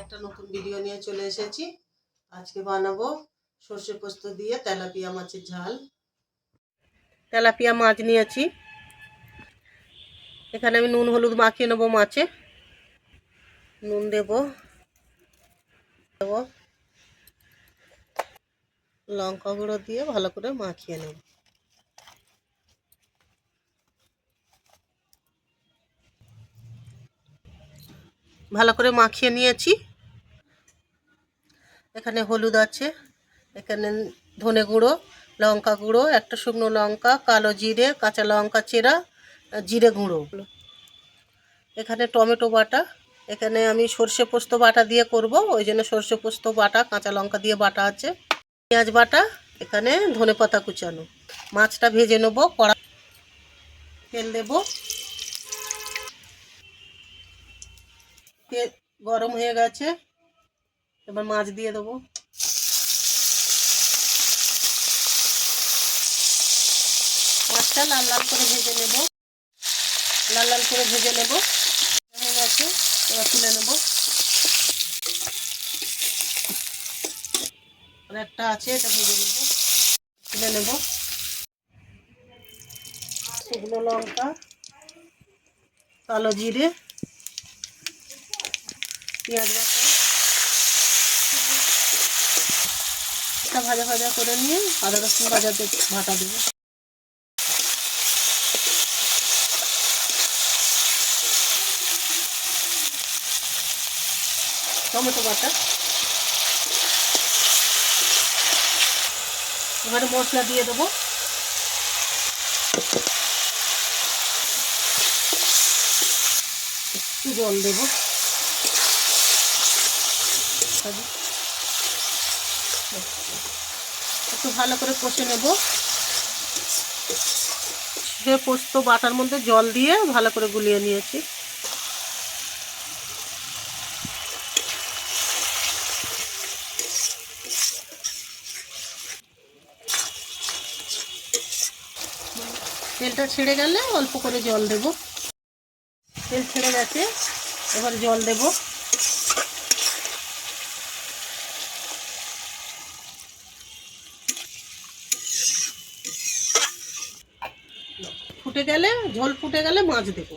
একটা নতুন ভিডিও নিয়ে চলে এসেছি। আজকে বানাবো সর্ষে পোস্ত দিয়ে তেলাপিয়া মাছের ঝাল। তেলাপিয়া মাছ নিয়েছি, এখানে আমি নুন হলুদ মাখিয়ে নেবো। মাছে নুন দেব, লঙ্কা গুঁড়ো দিয়ে ভালো করে মাখিয়ে নেব। ভালো করে মাখিয়ে নিয়েছি। এখানে হলুদ আছে, এখানে ধনে গুঁড়ো, লঙ্কা গুঁড়ো, একটা শুকনো লঙ্কা, কালো জিরে, কাঁচা লঙ্কা চেরা, জিরে গুঁড়ো। এখানে টমেটো বাটা, এখানে আমি সর্ষে পোস্ত বাটা দিয়ে করব, ওই জন্য সর্ষে পোস্ত বাটা কাঁচা লঙ্কা দিয়ে বাটা আছে। পেঁয়াজ বাটা, এখানে ধনে পাতা কুচানো। মাছটা ভেজে নেবো। কড়া তেল দেব, তেল গরম হয়ে গেছে, এবার মাছ দিয়ে দেবো। মাছটা লাল লাল করে ভেজে নেব, লাল লাল করে ভেজে নেব। হয়ে গেছে, এবার তুলে নেব। আর একটা আছে, এটা ভেজে নেব, তুলে নেব। শুকনো লঙ্কা, কালো জিরে, পেঁয়াজ বাটা, এটা ভাজা ভাজা করে নিয়ে আদা রসুন ভাজাতে বাটা দেব। টমেটো বাটা, এবারে মশলা দিয়ে দেবো। একটু জল দেবো, একটু ভালো করে কষে নেব। সে পোস্ত বাটার মধ্যে জল দিয়ে ভালো করে গুলিয়ে নিয়েছি। তেলটা ছেড়ে গেলে অল্প করে জল দেব। তেল ছেড়ে গেছে, এবার জল দেব। ফুটে গেলে, ঝোল ফুটে গেলে মাছ দেব।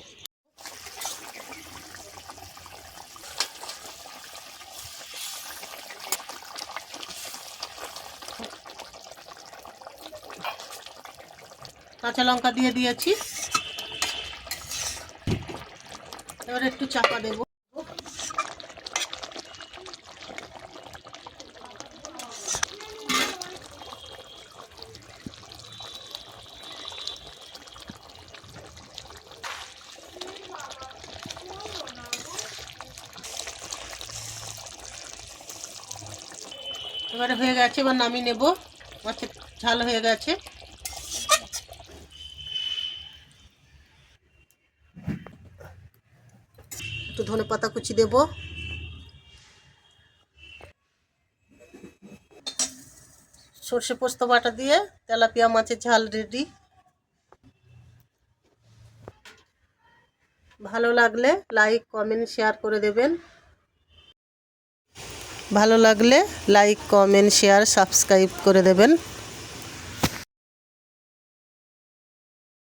কাঁচা লঙ্কা দিয়ে দিয়েছি, এবার একটু চাপা দেব। এবারে হয়ে গেছে, এবার নামিয়ে নেব। মাছের ঝাল হয়ে গেছে। একটু ধনে পাতা কুচি দেব। সর্ষে পোস্ত বাটা দিয়ে তেলাপিয়া মাছের ঝাল রেডি। ভালো লাগলে লাইক কমেন্ট শেয়ার করে দেবেন। ভালো লাগলে লাইক কমেন্ট শেয়ার সাবস্ক্রাইব করে দেবেন।